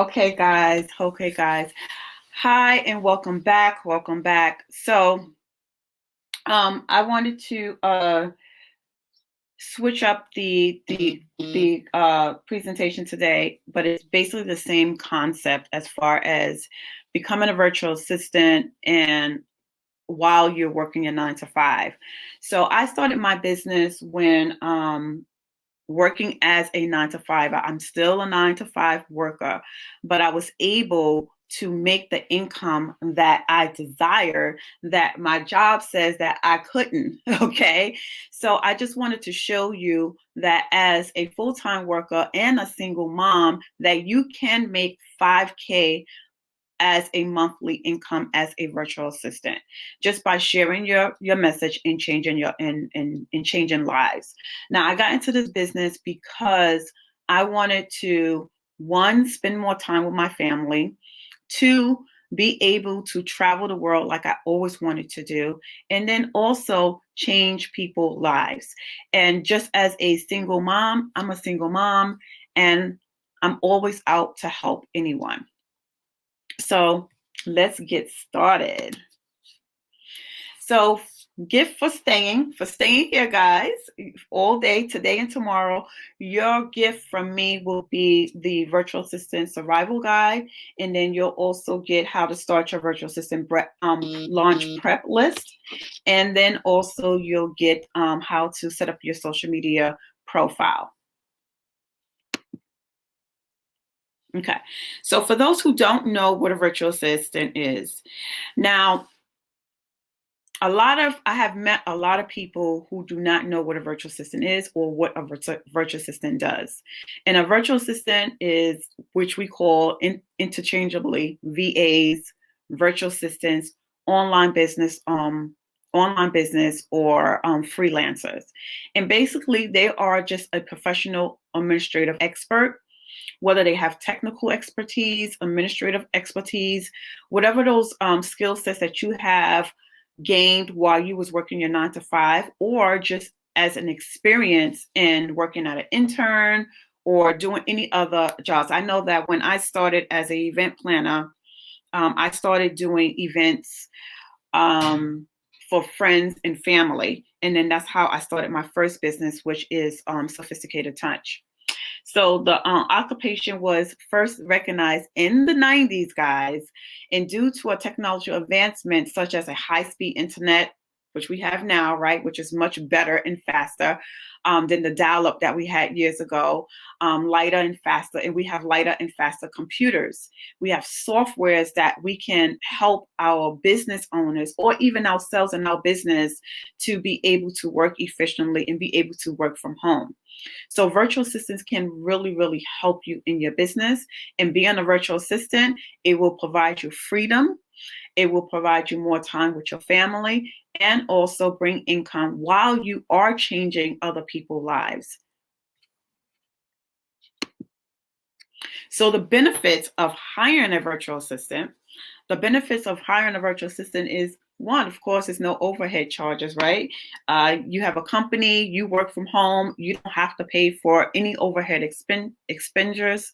Okay, guys. Okay, guys. Hi, and welcome back. Welcome back. I wanted to switch up the presentation today, but it's basically the same concept as far as becoming a virtual assistant and while you're working your 9 to 5. So I started my business when working as a 9 to 5. I'm still a 9 to 5 worker, but I was able to make the income that I desire that my job says that I couldn't. Okay. So I just wanted to show you that as a full-time worker and a single mom, that you can make 5K as a monthly income as a virtual assistant just by sharing your message and changing your and changing lives. Now I got into this business because I wanted to, one, spend more time with my family, two, be able to travel the world like I always wanted to do, and then also change people's lives. And just as a single mom, I'm a single mom, and I'm always out to help anyone. So let's get started. So gift for staying here, guys, all day, today and tomorrow. Your gift from me will be the virtual assistant survival guide, and then you'll also get how to start your virtual assistant launch prep list, and then also you'll get how to set up your social media profile. Okay, so for those who don't know what a virtual assistant is, now I have met a lot of people who do not know what a virtual assistant is or what a virtual assistant does. And a virtual assistant is, which we call interchangeably, VAs, virtual assistants, online business, online business or freelancers. And basically they are just a professional administrative expert, whether they have technical expertise, administrative expertise, whatever those skill sets that you have gained while you was working your 9 to 5, or just as an experience in working at an intern or doing any other jobs. I know that when I started as an event planner, I started doing events for friends and family. And then that's how I started my first business, which is Sophisticated Touch. So the occupation was first recognized in the 90s, guys, and due to a technological advancement such as a high-speed internet, which we have now, right, which is much better and faster than the dial-up that we had years ago, lighter and faster, and we have lighter and faster computers. We have softwares that we can help our business owners or even ourselves in our business to be able to work efficiently and be able to work from home. So virtual assistants can really, really help you in your business. And being a virtual assistant, it will provide you freedom. It will provide you more time with your family and also bring income while you are changing other people's lives. So the benefits of hiring a virtual assistant, is one, of course, is no overhead charges, right? You have a company, you work from home, you don't have to pay for any overhead expenditures.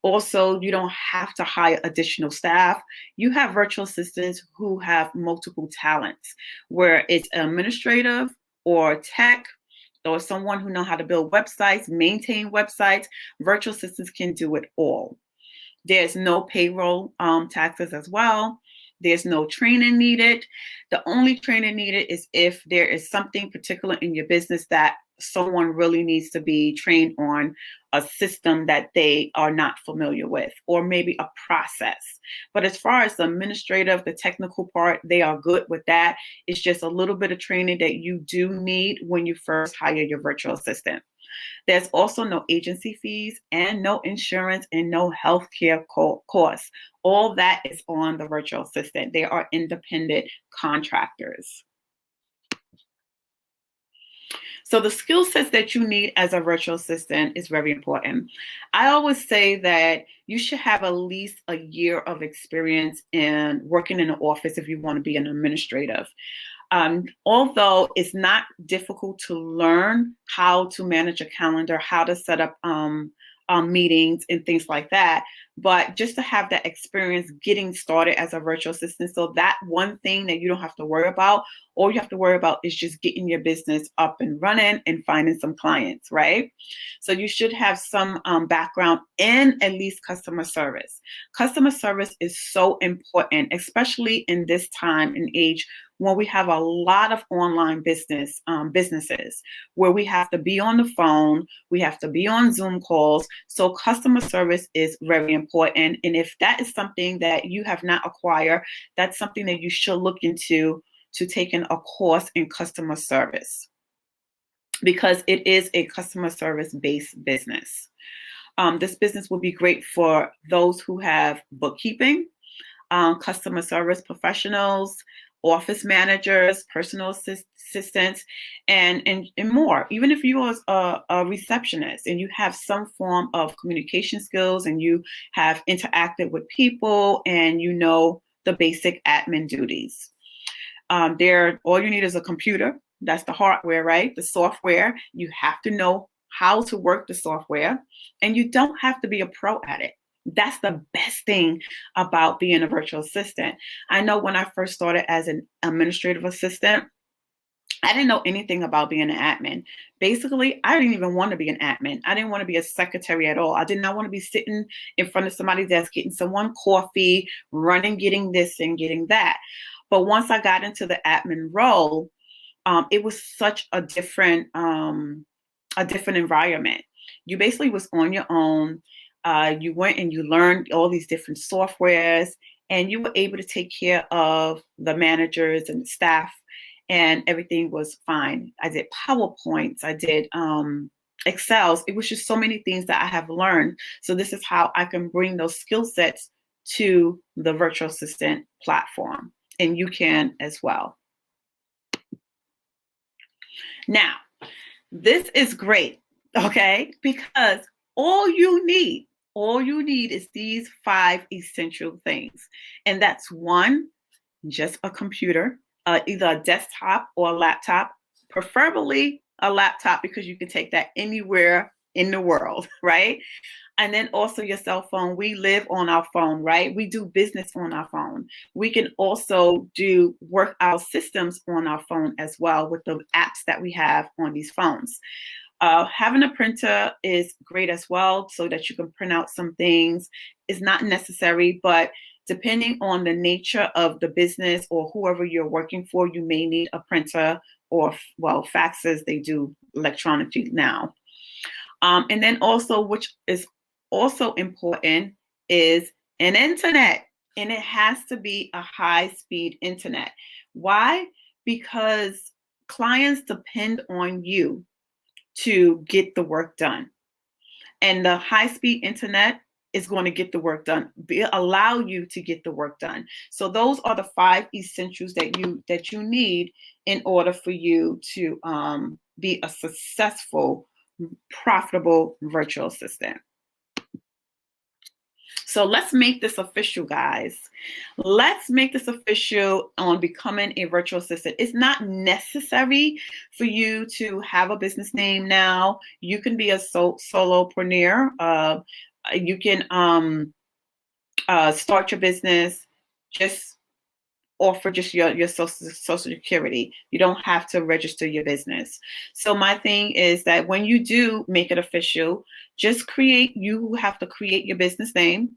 Also, you don't have to hire additional staff. You have virtual assistants who have multiple talents, where it's administrative or tech, or someone who knows how to build websites, maintain websites. Virtual assistants can do it all. There's no payroll taxes as well. There's no training needed. The only training needed is if there is something particular in your business that someone really needs to be trained on, a system that they are not familiar with, or maybe a process. But as far as the administrative, the technical part, they are good with that. It's just a little bit of training that you do need when you first hire your virtual assistant. There's also no agency fees and no insurance and no healthcare costs. All that is on the virtual assistant. They are independent contractors. So the skill sets that you need as a virtual assistant is very important. I always say that you should have at least a year of experience in working in an office if you want to be an administrative. Although it's not difficult to learn how to manage a calendar, how to set up meetings and things like that. But just to have that experience getting started as a virtual assistant, so that one thing that you don't have to worry about, all you have to worry about is just getting your business up and running and finding some clients, right? So you should have some background in at least customer service. Customer service is so important, especially in this time and age when we have a lot of online businesses where we have to be on the phone, we have to be on Zoom calls. So customer service is very important. And if that is something that you have not acquired, that's something that you should look into, to taking a course in customer service, because it is a customer service based business. This business will be great for those who have bookkeeping, customer service professionals, office managers, personal assistants, and more. Even if you are a receptionist and you have some form of communication skills and you have interacted with people and you know the basic admin duties. All you need is a computer. That's the hardware, right? The software, you have to know how to work the software, and you don't have to be a pro at it. That's the best thing about being a virtual assistant. I know when I first started as an administrative assistant, I didn't know anything about being an admin. Basically, I didn't even want to be an admin. I didn't want to be a secretary at all. I did not want to be sitting in front of somebody's desk, getting someone coffee, running, getting this and getting that. But once I got into the admin role, it was such a different environment. You basically was on your own. You went and you learned all these different softwares, and you were able to take care of the managers and the staff, and everything was fine. I did PowerPoints. I did Excels. It was just so many things that I have learned. So this is how I can bring those skill sets to the virtual assistant platform, and you can as well. Now, this is great, okay? Because all you need is these 5 essential things. And that's one, just a computer, either a desktop or a laptop, preferably a laptop because you can take that anywhere in the world, right? And then also your cell phone. We live on our phone, right? We do business on our phone. We can also work our systems on our phone as well with the apps that we have on these phones. Having a printer is great as well, so that you can print out some things. It's not necessary, but depending on the nature of the business or whoever you're working for, you may need a printer or, well, faxes, they do electronically now. And then also, which is also important, is an internet. And it has to be a high-speed internet. Why? Because clients depend on you to get the work done. And the high-speed internet is going to get the work done, allow you to get the work done. So those are the 5 essentials that you need in order for you to be a successful, profitable virtual assistant. So let's make this official, guys. Let's make this official on becoming a virtual assistant. It's not necessary for you to have a business name now. You can be a solopreneur. You can start your business, just offer just your social security. You don't have to register your business. So my thing is that when you do make it official, you have to create your business name.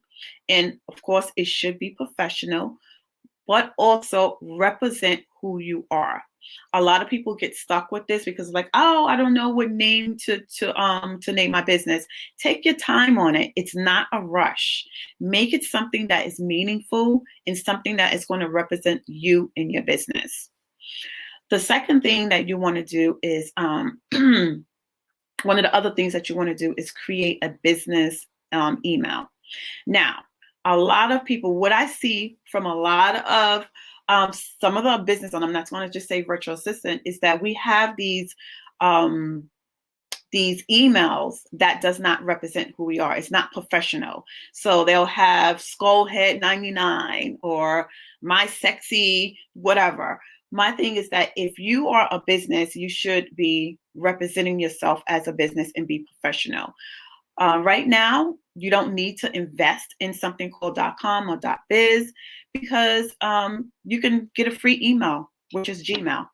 And of course, it should be professional, but also represent who you are. A lot of people get stuck with this because like, oh, I don't know what name to name my business. Take your time on it. It's not a rush. Make it something that is meaningful and something that is going to represent you in your business. The second thing that you want to do is one of the other things that you want to do is create a business email. Now, a lot of people, what I see from a lot of some of the business, and I'm not going to just say virtual assistant, is that we have these emails that does not represent who we are. It's not professional. So they'll have Skullhead99 or My Sexy, whatever. My thing is that if you are a business, you should be representing yourself as a business and be professional. Right now, you don't need to invest in something called .com or .biz because you can get a free email, which is Gmail.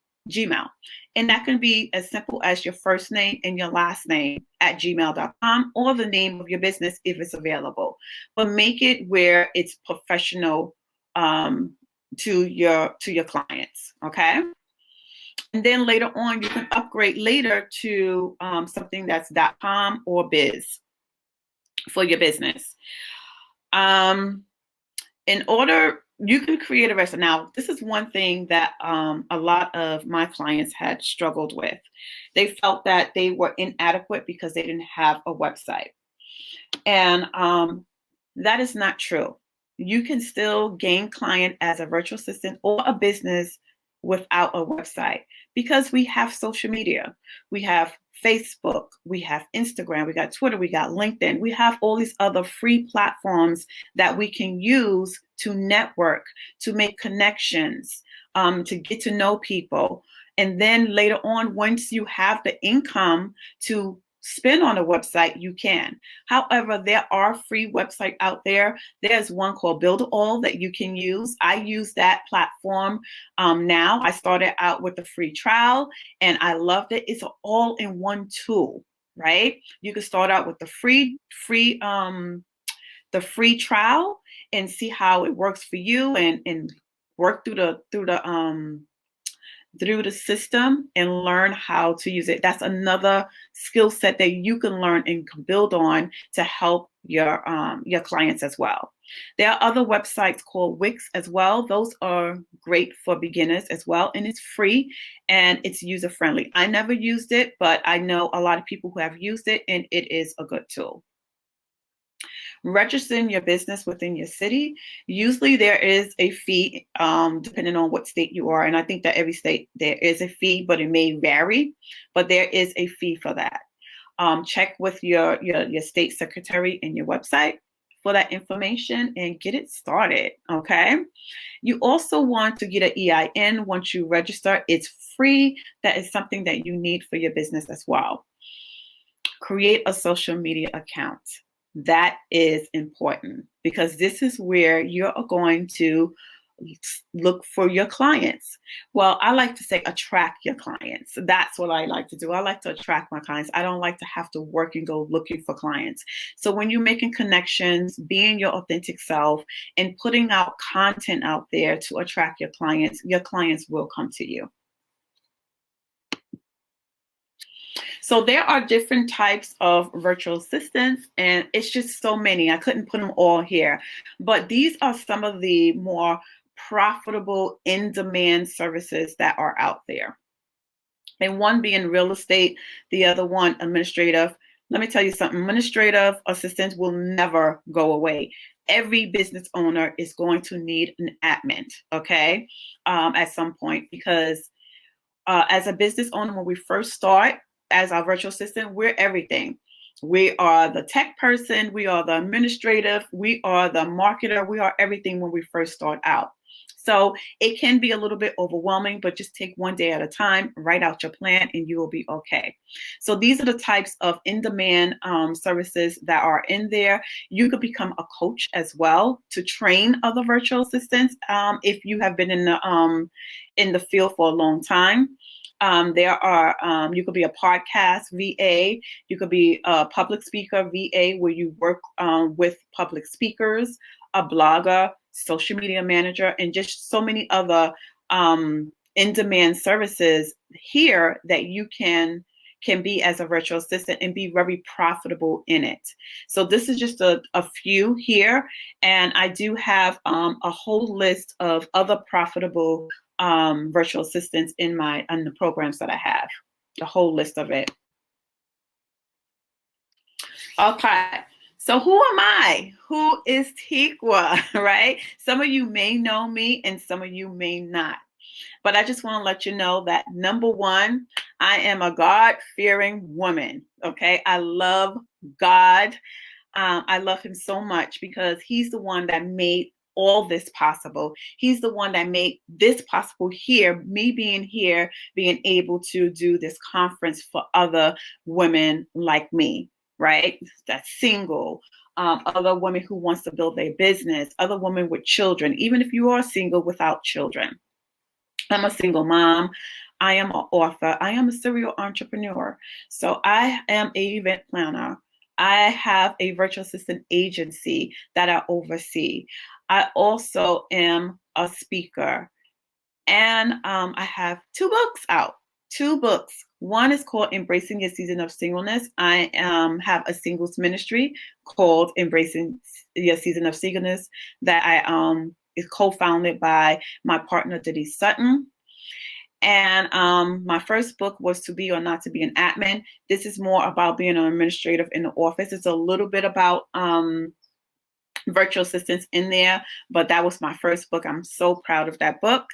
And that can be as simple as your first name and your last name at gmail.com or the name of your business if it's available. But make it where it's professional to your clients, okay? And then later on, you can upgrade later to something that's .com or biz for your business. In order, you can create a recipe. Now, this is one thing that a lot of my clients had struggled with. They felt that they were inadequate because they didn't have a website. And that is not true. You can still gain client as a virtual assistant or a business without a website because we have social media. We have Facebook, we have Instagram, we got Twitter, we got LinkedIn. We have all these other free platforms that we can use to network, to make connections, to get to know people. And then later on, once you have the income to spend on a website, you can. However, there are free websites out there. There's one called Builderall that you can use. I use that platform now. I started out with a free trial and I loved it. It's an all-in-one tool, right? You can start out with the free trial and see how it works for you and work through the system and learn how to use it. That's another skill set that you can learn and can build on to help your clients as well. There are other websites called Wix as well. Those are great for beginners as well, and it's free and it's user friendly. I never used it, but I know a lot of people who have used it, and it is a good tool. Registering your business within your city. Usually there is a fee depending on what state you are. And I think that every state there is a fee, but it may vary, but there is a fee for that. Check with your state secretary and your website for that information and get it started, okay? You also want to get an EIN once you register. It's free. That is something that you need for your business as well. Create a social media account. That is important because this is where you're going to look for your clients. Well, I like to say attract your clients. That's what I like to do. I like to attract my clients. I don't like to have to work and go looking for clients. So when you're making connections, being your authentic self and putting out content out there to attract your clients will come to you. So there are different types of virtual assistants, and it's just so many. I couldn't put them all here, but these are some of the more profitable in-demand services that are out there. And one being real estate, the other one administrative. Let me tell you something, administrative assistants will never go away. Every business owner is going to need an admin, okay, at some point, because as a business owner, when we first start, as our virtual assistant, we're everything. We are the tech person, we are the administrative, we are the marketer, we are everything when we first start out. So it can be a little bit overwhelming, but just take one day at a time, write out your plan, and you will be okay. So these are the types of in-demand services that are in there. You could become a coach as well to train other virtual assistants if you have been in the field for a long time. There are, you could be a podcast VA, you could be a public speaker VA where you work with public speakers, a blogger, social media manager, and just so many other in-demand services here that you can be as a virtual assistant and be very profitable in it. So this is just a few here, and I do have a whole list of other profitable virtual assistants in the programs that I have, the whole list of it. Okay, so who am I? Who is Tiqua, right? Some of you may know me and some of you may not. But I just want to let you know that number one, I am a God-fearing woman, okay? I love God. I love him so much because he's the one that made all this possible. He's the one that made this possible here, me being here, being able to do this conference for other women like me. right? That's single. Other women who wants to build their business, other women with children, even if you are single without children. I'm a single mom. I am an author. I am a serial entrepreneur. So I am an event planner. I have a virtual assistant agency that I oversee. I also am a speaker. And I have two books out. Two books. One is called Embracing Your Season of Singleness. I have a singles ministry called Embracing Your Season of Singleness that I is co-founded by my partner Denise Sutton. And my first book was To Be or Not to Be an Admin. This is more about being an administrative in the office. It's a little bit about virtual assistants in there, but that was my first book. I'm so proud of that book.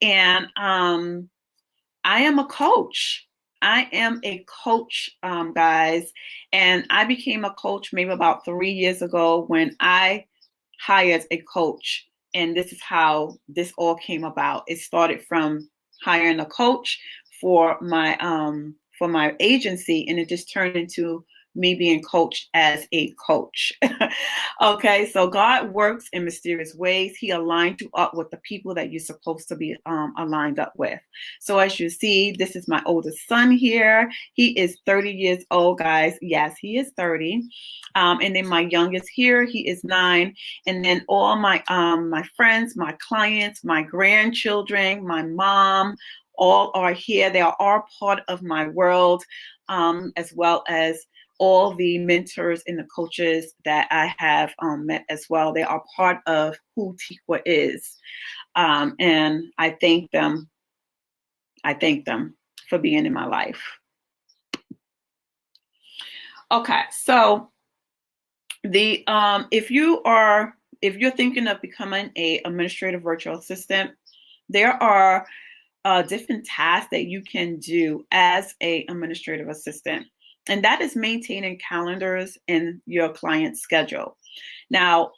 And I am a coach. I am a coach, guys. And I became a coach maybe about 3 years ago when I hired a coach. And this is how this all came about. It started from hiring a coach for my agency, and it just turned into me being coached as a coach. Okay, so God works in mysterious ways. He aligned you up with the people that you're supposed to be aligned up with. So as you see, this is my oldest son here. He is 30 years old, guys. Yes, he is 30. And then my youngest here, he is 9. And then all my friends, my clients, my grandchildren, my mom, all are here. They are all part of my world, as well as all the mentors and the coaches that I have met as well. They are part of who Tiqua is. And I thank them. I thank them for being in my life. Okay, so the if you're thinking of becoming a administrative virtual assistant, there are different tasks that you can do as a administrative assistant. And that is maintaining calendars in your client's schedule. Now,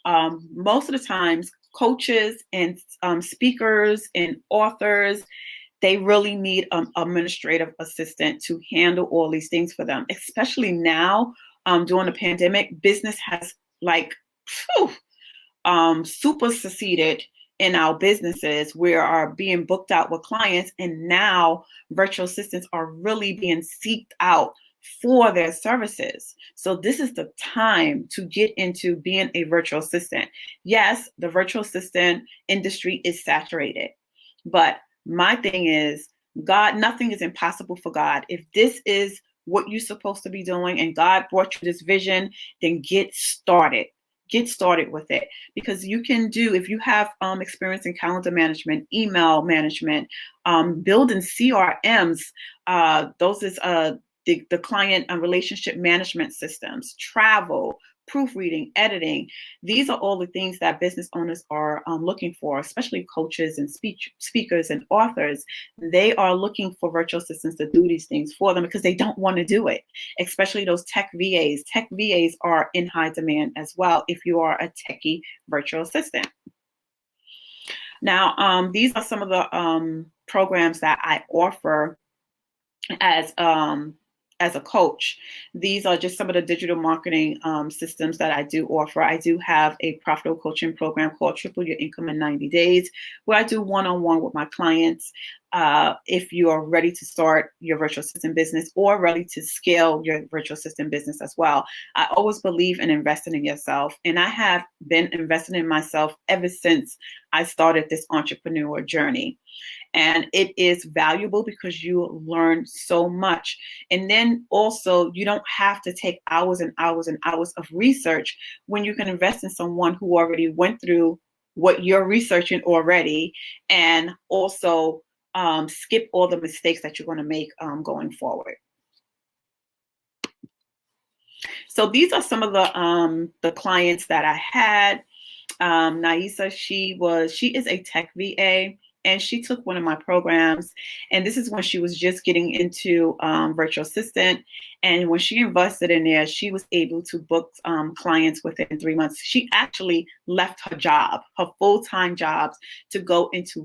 most of the times, coaches and speakers and authors, they really need an administrative assistant to handle all these things for them, especially now during the pandemic. Business has like super succeeded in our businesses. We are being booked out with clients, and now virtual assistants are really being seeked out for their services. So this is the time to get into being a virtual assistant. Yes, the virtual assistant industry is saturated, but my thing is, God, nothing is impossible for God. If this is what you're supposed to be doing and God brought you this vision, then get started. Get started with it, because you can do, if you have experience in calendar management, email management, building CRMs, those is the client and relationship management systems, travel, proofreading, editing. These are all the things that business owners are looking for, especially coaches and speakers and authors. They are looking for virtual assistants to do these things for them because they don't want to do it, especially those tech VAs. Tech VAs are in high demand as well if you are a techie virtual assistant. Now, these are some of the programs that I offer as a coach. These are just some of the digital marketing systems that I do offer. I do have a profitable coaching program called Triple Your Income in 90 Days, where I do one-on-one with my clients. If you are ready to start your virtual assistant business or ready to scale your virtual assistant business as well. I always believe in investing in yourself, and I have been investing in myself ever since I started this entrepreneur journey. And it is valuable because you learn so much. And then also, you don't have to take hours and hours and hours of research when you can invest in someone who already went through what you're researching already, and also skip all the mistakes that you're going to make going forward. So these are some of the clients that I had. Naisa, she is a tech VA, and she took one of my programs, and this is when she was just getting into virtual assistant. And when she invested in there, she was able to book clients within 3 months. She actually left her job, her full-time jobs, to go into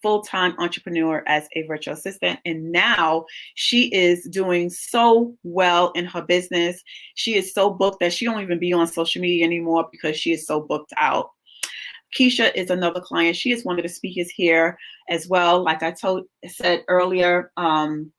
full-time entrepreneur as a virtual assistant. And now she is doing so well in her business. She is so booked that she don't even be on social media anymore because she is so booked out. Keisha is another client. She is one of the speakers here as well. Like I said earlier, on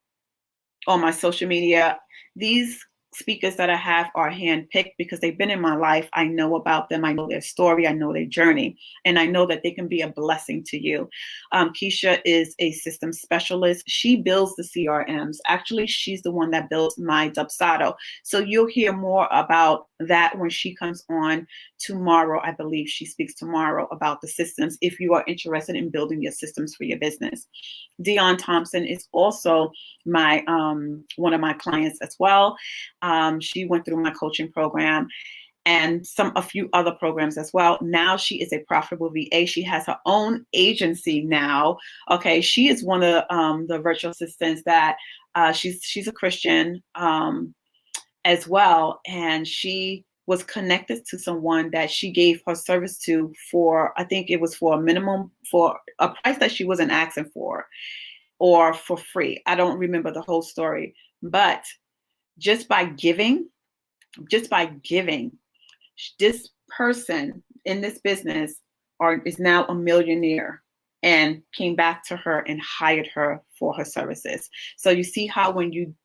my social media, these speakers that I have are handpicked because they've been in my life. I know about them. I know their story. I know their journey. And I know that they can be a blessing to you. Keisha is a system specialist. She builds the CRMs. Actually, she's the one that builds my Dubsado. So you'll hear more about that when she comes on tomorrow. I believe she speaks tomorrow about the systems if you are interested in building your systems for your business. Dion Thompson is also my one of my clients as well. She went through my coaching program and a few other programs as well. Now she is a profitable VA. She has her own agency now. Okay, she is one of the virtual assistants that she's a Christian as well, and she was connected to someone that she gave her service to for, I think it was for a minimum, for a price that she wasn't asking for, or for free. I don't remember the whole story, but just by giving, this person in this business is now a millionaire and came back to her and hired her for her services. So you see how when you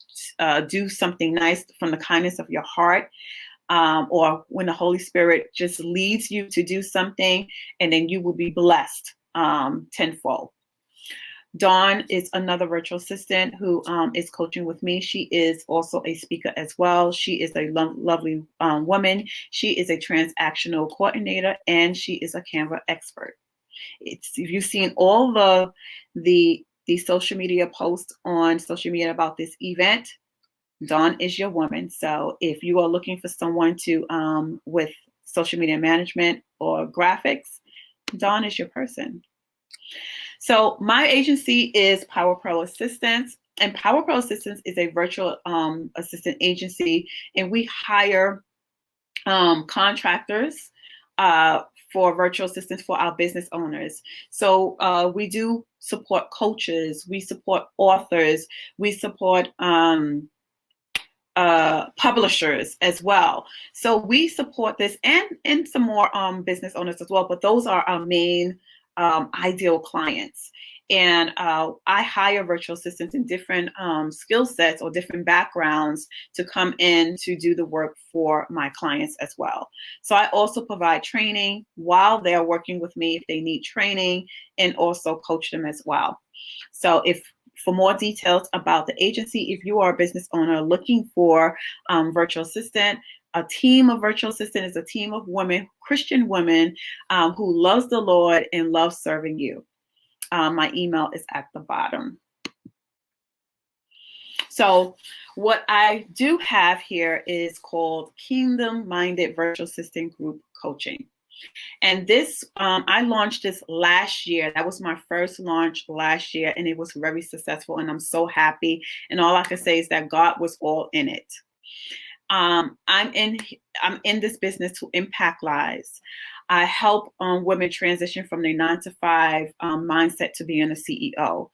do something nice from the kindness of your heart, or when the Holy Spirit just leads you to do something, and then you will be blessed tenfold. Dawn is another virtual assistant who is coaching with me. She is also a speaker as well. She is a lovely woman. She is a transactional coordinator, and she is a Canva expert. If you've seen all the social media posts on social media about this event, Dawn is your woman. So if you are looking for someone to with social media management or graphics, Dawn is your person. So my agency is Power Pro Assistants, and Power Pro Assistants is a virtual assistant agency, and we hire contractors for virtual assistants for our business owners. So we do support coaches, we support authors, we support publishers as well. So we support this and some more business owners as well, but those are our main ideal clients. And I hire virtual assistants in different skill sets or different backgrounds to come in to do the work for my clients as well. So I also provide training while they're working with me if they need training, and also coach them as well. So for more details about the agency, if you are a business owner looking for virtual assistant, a team of virtual assistants is a team of women, Christian women, who loves the Lord and loves serving you. My email is at the bottom. So what I do have here is called Kingdom Minded Virtual Assistant Group Coaching. And this, I launched this last year. That was my first launch last year, and it was very successful, and I'm so happy. And all I can say is that God was all in it. I'm in this business to impact lives. I help women transition from their 9-to-5 mindset to being a CEO.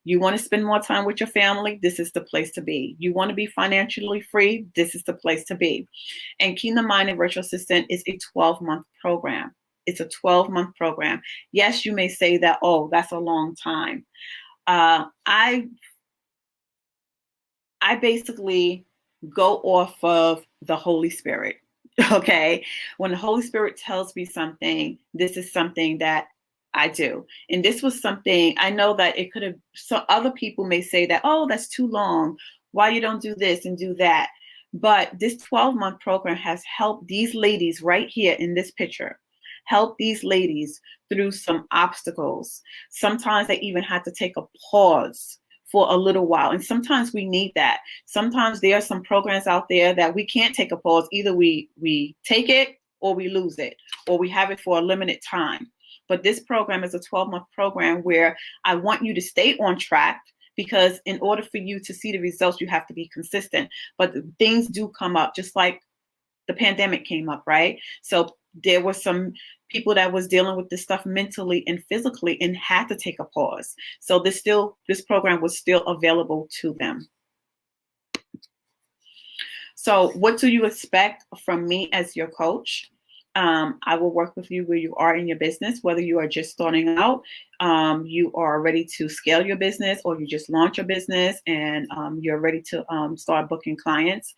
You want to spend more time with your family? This is the place to be. You want to be financially free? This is the place to be. And Kingdom Minded Virtual Assistant is a 12-month program. It's a 12-month program. Yes, you may say that, oh, that's a long time. I basically go off of the Holy Spirit. Okay. When the Holy Spirit tells me something, this is something that I do. And this was something I know that it could have, so other people may say that, oh, that's too long. Why you don't do this and do that? But this 12-month program has helped these ladies right here in this picture, help these ladies through some obstacles. Sometimes they even had to take a pause for a little while. And sometimes we need that. Sometimes there are some programs out there that we can't take a pause. Either we take it or we lose it, or we have it for a limited time. But this program is a 12-month program where I want you to stay on track, because in order for you to see the results, you have to be consistent. But things do come up, just like the pandemic came up, right? So there were some people that was dealing with this stuff mentally and physically and had to take a pause. So this program was still available to them. So what do you expect from me as your coach? I will work with you where you are in your business, whether you are just starting out, you are ready to scale your business, or you just launch your business and you're ready to start booking clients.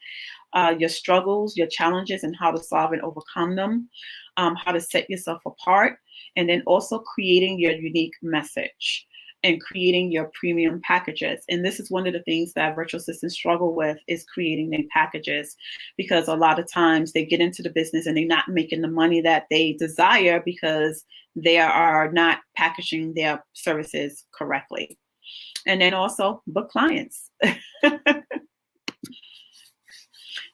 Your struggles, your challenges, and how to solve and overcome them, how to set yourself apart, and then also creating your unique message and creating your premium packages. And this is one of the things that virtual assistants struggle with, is creating their packages, because a lot of times they get into the business and they're not making the money that they desire because they are not packaging their services correctly. And then also book clients.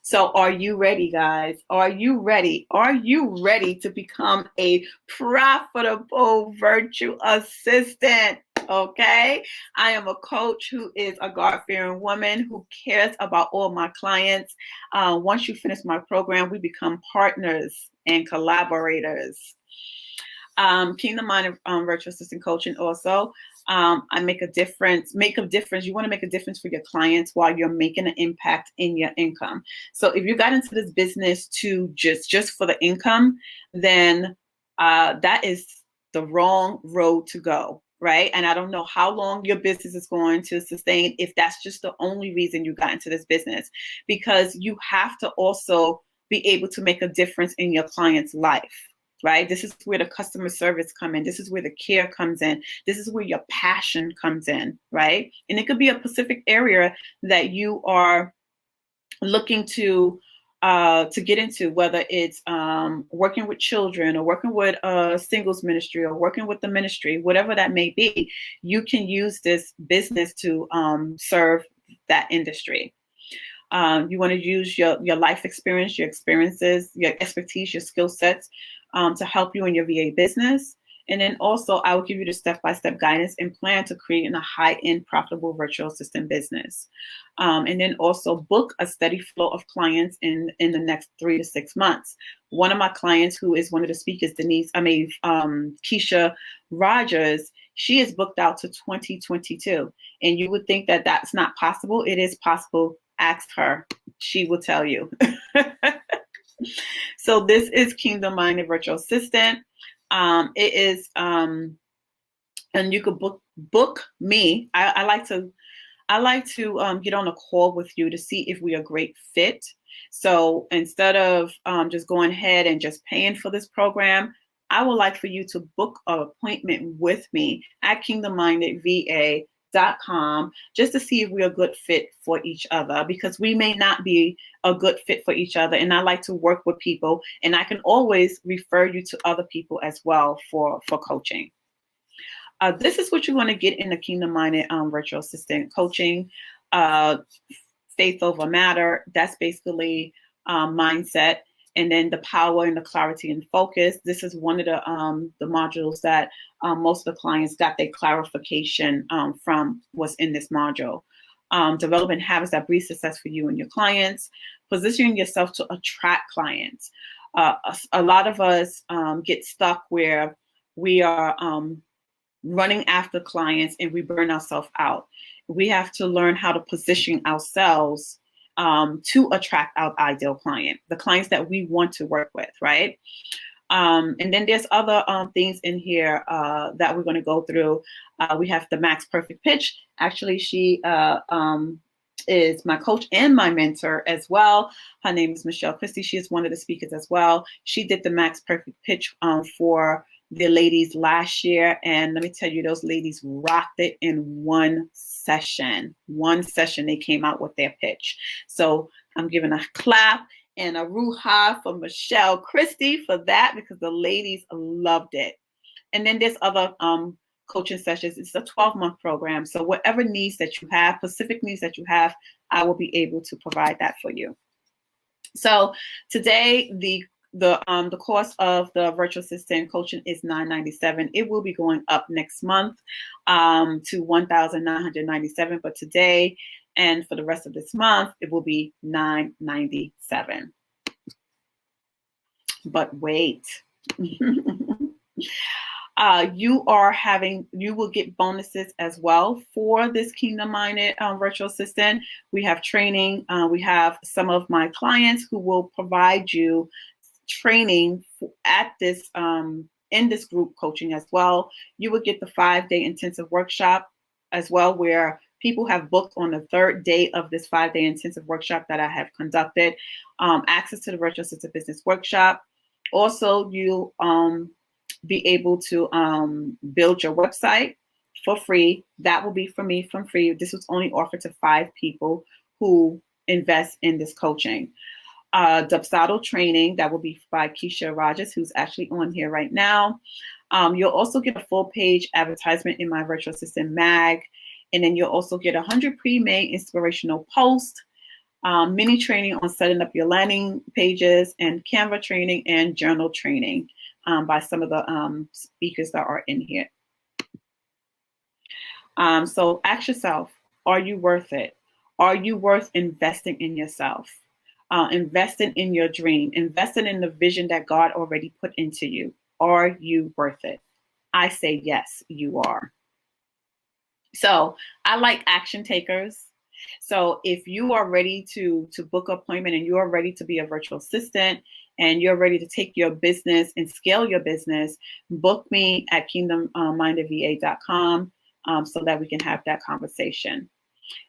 So are you ready, guys? Are you ready? Are you ready to become a profitable virtual assistant? Okay. I am a coach who is a God-fearing woman who cares about all my clients. Once you finish my program, we become partners and collaborators. Kingdom Minded Virtual Assistant Coaching also. I make a difference. You want to make a difference for your clients while you're making an impact in your income. So if you got into this business to just for the income, then that is the wrong road to go, right? And I don't know how long your business is going to sustain if that's just the only reason you got into this business, because you have to also be able to make a difference in your client's life. Right? This is where the customer service comes in. This is where the care comes in. This is where your passion comes in, right? And it could be a specific area that you are looking to get into, whether it's working with children or working with a singles ministry or working with the ministry, whatever that may be. You can use this business to serve that industry. You want to use your life experience, your experiences, your expertise, your skill sets to help you in your VA business. And then also I will give you the step-by-step guidance and plan to create a high-end profitable virtual assistant business. And then also book a steady flow of clients in the next 3 to 6 months. One of my clients, who is one of the speakers, Keisha Rogers, she is booked out to 2022. And you would think that that's not possible. It is possible. Ask her. She will tell you. So this is Kingdom Minded Virtual Assistant. It is, and you could book me. I like to get on a call with you to see if we are a great fit. So instead of just going ahead and just paying for this program, I would like for you to book an appointment with me at KingdomMindedVA.com just to see if we're a good fit for each other, because we may not be a good fit for each other. And I like to work with people, and I can always refer you to other people as well for coaching. This is what you want to get in the Kingdom Minded Virtual Assistant Coaching. Faith over matter. That's basically mindset. And then the power and the clarity and focus. This is one of the modules that most of the clients got their clarification from what's in this module. Developing habits that breed success for you and your clients. Positioning yourself to attract clients. A lot of us get stuck where we are running after clients and we burn ourselves out. We have to learn how to position ourselves to attract our ideal client, the clients that we want to work with, right? And then there's other things in here that we're going to go through. We have the Max Perfect Pitch. Actually, she is my coach and my mentor as well. Her name is Michelle Christie. She is one of the speakers as well. She did the Max Perfect Pitch for the ladies last year. And let me tell you, those ladies rocked it in one session. One session, they came out with their pitch. So I'm giving a clap and a ruha for Michelle Christie for that, because the ladies loved it. And then there's other coaching sessions. It's a 12-month program. So whatever needs that you have, specific needs that you have, I will be able to provide that for you. So today, the cost of the virtual assistant coaching is $997. It will be going up next month to $1,997. But today and for the rest of this month, it will be $997. But wait. You will get bonuses as well for this Kingdom Minded virtual assistant. We have training. We have some of my clients who will provide you training at this in this group coaching as well. You will get the 5-day intensive workshop as well, where people have booked on the 3rd day of this 5-day intensive workshop that I have conducted. Access to the Virtual Assistant Business Workshop. Also, you be able to build your website for free. That will be for me from free. This was only offered to 5 people who invest in this coaching. Dubsado training, that will be by Keisha Rogers, who's actually on here right now. You'll also get a full page advertisement in my Virtual Assistant mag. And then you'll also get 100 pre-made inspirational posts, mini training on setting up your landing pages, and Canva training and journal training by some of the speakers that are in here. So ask yourself, are you worth it? Are you worth investing in yourself? Investing in your dream, investing in the vision that God already put into you. Are you worth it? I say yes, you are. So I like action takers. So if you are ready to book an appointment and you are ready to be a virtual assistant and you're ready to take your business and scale your business, book me at kingdommindedva.com so that we can have that conversation.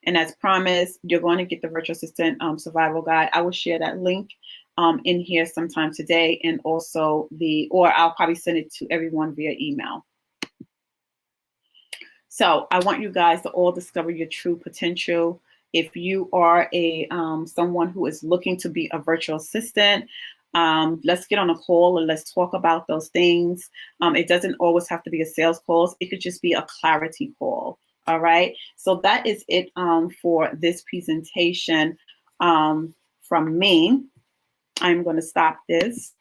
And as promised, you're going to get the Virtual Assistant Survival Guide. I will share that link in here sometime today, and also or I'll probably send it to everyone via email. So I want you guys to all discover your true potential. If you are someone who is looking to be a virtual assistant, let's get on a call and let's talk about those things. It doesn't always have to be a sales call. It could just be a clarity call. All right. So that is it for this presentation from me. I'm going to stop this.